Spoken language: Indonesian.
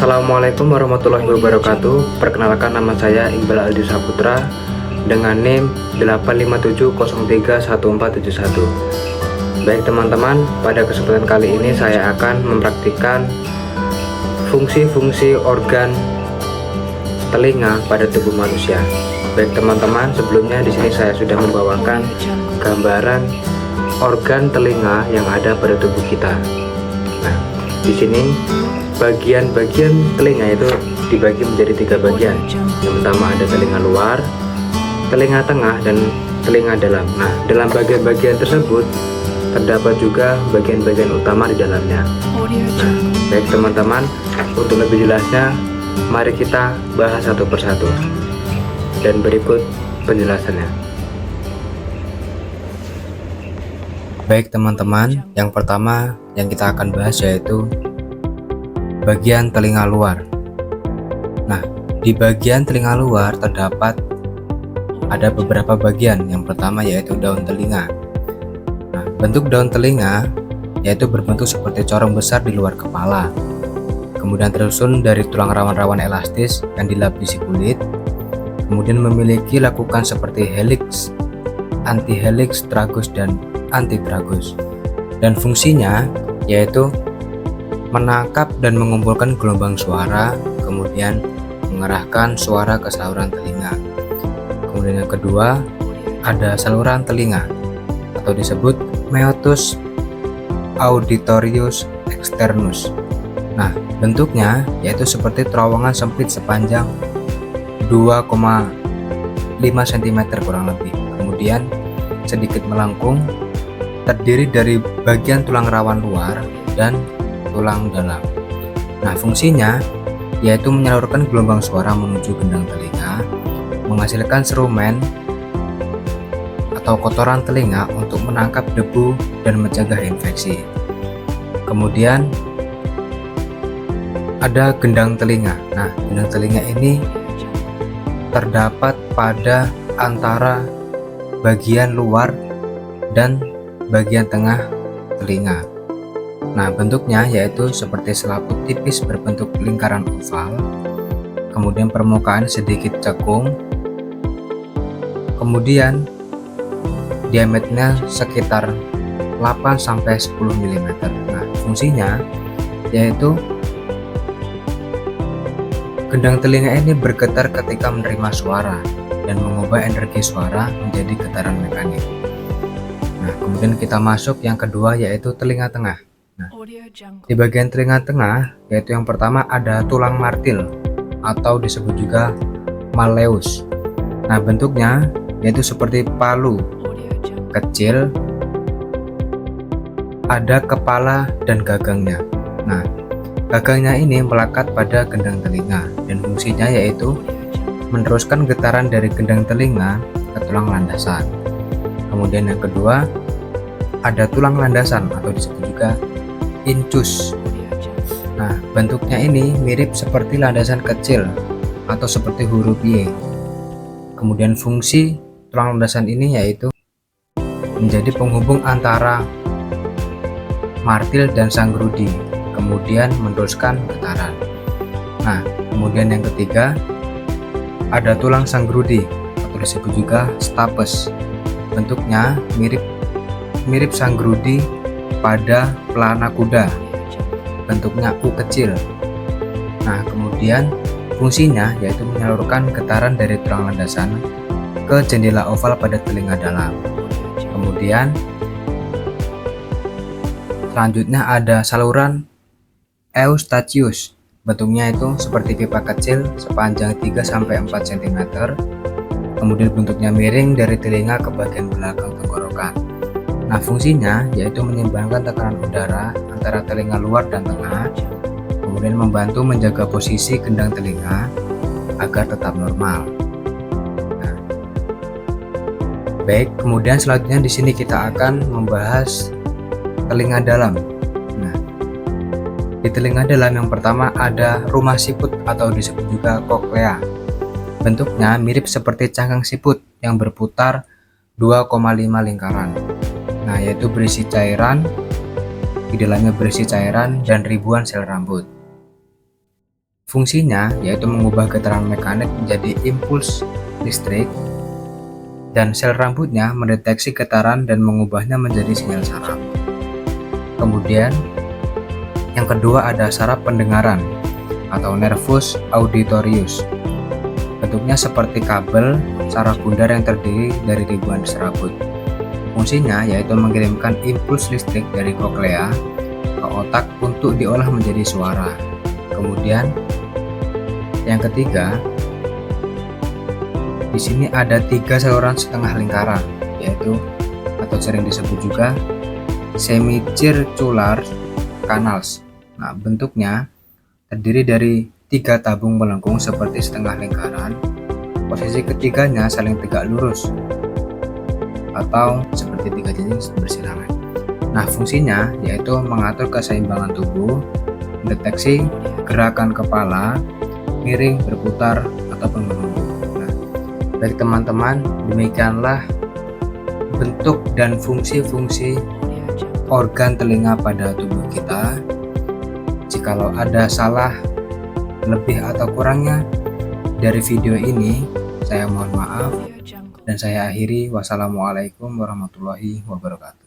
Assalamualaikum warahmatullahi wabarakatuh. Perkenalkan, nama saya Iqbal Aldi Saputra dengan NIM 857031471. Baik teman-teman, pada kesempatan kali ini saya akan mempraktikkan fungsi-fungsi organ telinga pada tubuh manusia. Baik teman-teman, sebelumnya di sini saya sudah membawakan gambaran organ telinga yang ada pada tubuh kita. Nah, di sini bagian-bagian telinga itu dibagi menjadi 3 bagian. Yang pertama ada telinga luar, telinga tengah, dan telinga dalam. Nah, dalam bagian-bagian tersebut terdapat juga bagian-bagian utama di dalamnya. Nah, baik teman-teman, untuk lebih jelasnya mari kita bahas satu persatu. Dan berikut penjelasannya. Baik teman-teman, yang pertama yang kita akan bahas yaitu bagian telinga luar. Nah, di bagian telinga luar terdapat ada beberapa bagian. Yang pertama yaitu daun telinga. Nah, bentuk daun telinga yaitu berbentuk seperti corong besar di luar kepala. Kemudian tersusun dari tulang rawan-rawan elastis yang dilapisi kulit. Kemudian memiliki lakukan seperti helix, anti-helix, tragus, dan antitragus. Dan fungsinya yaitu menangkap dan mengumpulkan gelombang suara, kemudian mengarahkan suara ke saluran telinga. Kemudian yang kedua ada saluran telinga atau disebut meatus auditorius externus. Nah, bentuknya yaitu seperti terowongan sempit sepanjang 2,5 cm kurang lebih. Kemudian sedikit melengkung, terdiri dari bagian tulang rawan luar dan tulang dalam. Nah, fungsinya yaitu menyalurkan gelombang suara menuju gendang telinga, menghasilkan serumen atau kotoran telinga untuk menangkap debu dan mencegah infeksi. Kemudian ada gendang telinga. Nah, gendang telinga ini terdapat pada antara bagian luar dan bagian tengah telinga. Nah, bentuknya yaitu seperti selaput tipis berbentuk lingkaran oval, kemudian permukaan sedikit cekung, kemudian diameternya sekitar 8-10 mm. Nah, fungsinya yaitu gendang telinga ini bergetar ketika menerima suara dan mengubah energi suara menjadi getaran mekanik. Nah, kemudian kita masuk yang kedua yaitu telinga tengah. Nah, di bagian telinga tengah yaitu yang pertama ada tulang martil atau disebut juga malleus. Nah, bentuknya yaitu seperti palu kecil, ada kepala dan gagangnya. Nah, gagangnya ini melekat pada gendang telinga dan fungsinya yaitu meneruskan getaran dari gendang telinga ke tulang landasan. Kemudian yang kedua ada tulang landasan atau disebut juga incus. Nah, bentuknya ini mirip seperti landasan kecil atau seperti huruf Y. Kemudian fungsi tulang landasan ini yaitu menjadi penghubung antara martil dan sanggrudi, kemudian meneruskan getaran. Nah, kemudian yang ketiga ada tulang sanggrudi atau disebut juga stapes. Bentuknya mirip sanggrudi pada pelana kuda, bentuknya U kecil. Nah, kemudian fungsinya yaitu menyalurkan getaran dari tulang landasan ke jendela oval pada telinga dalam. Kemudian selanjutnya ada saluran eustachius. Bentuknya itu seperti pipa kecil sepanjang 3-4 cm. Kemudian bentuknya miring dari telinga ke bagian belakang tenggorokan. Nah, fungsinya yaitu menyeimbangkan tekanan udara antara telinga luar dan tengah, kemudian membantu menjaga posisi gendang telinga agar tetap normal. Nah, baik, kemudian selanjutnya di sini kita akan membahas telinga dalam. Nah, di telinga dalam yang pertama ada rumah siput atau disebut juga koklea. Bentuknya mirip seperti cangkang siput yang berputar 2,5 lingkaran. Nah, yaitu berisi cairan, di dalamnya berisi cairan dan ribuan sel rambut. Fungsinya yaitu mengubah getaran mekanik menjadi impuls listrik, dan sel rambutnya mendeteksi getaran dan mengubahnya menjadi sinyal saraf. Kemudian yang kedua ada saraf pendengaran atau nervus auditorius. Bentuknya seperti kabel saraf bundar yang terdiri dari ribuan serabut. Fungsinya yaitu mengirimkan impuls listrik dari koklea ke otak untuk diolah menjadi suara. Kemudian yang ketiga, di sini ada 3 saluran setengah lingkaran, yaitu atau sering disebut juga semicircular canals. Nah, bentuknya terdiri dari 3 tabung melengkung seperti setengah lingkaran. Posisi ketiganya saling tegak lurus atau seperti 3 jenjang bersilangan. Nah, fungsinya yaitu mengatur keseimbangan tubuh, mendeteksi gerakan kepala, miring, berputar, ataupun menunduk. Nah, baik teman-teman, demikianlah bentuk dan fungsi-fungsi organ telinga pada tubuh kita. Jikalau ada salah, lebih atau kurangnya dari video ini, saya mohon maaf dan saya akhiri. Wassalamualaikum warahmatullahi wabarakatuh.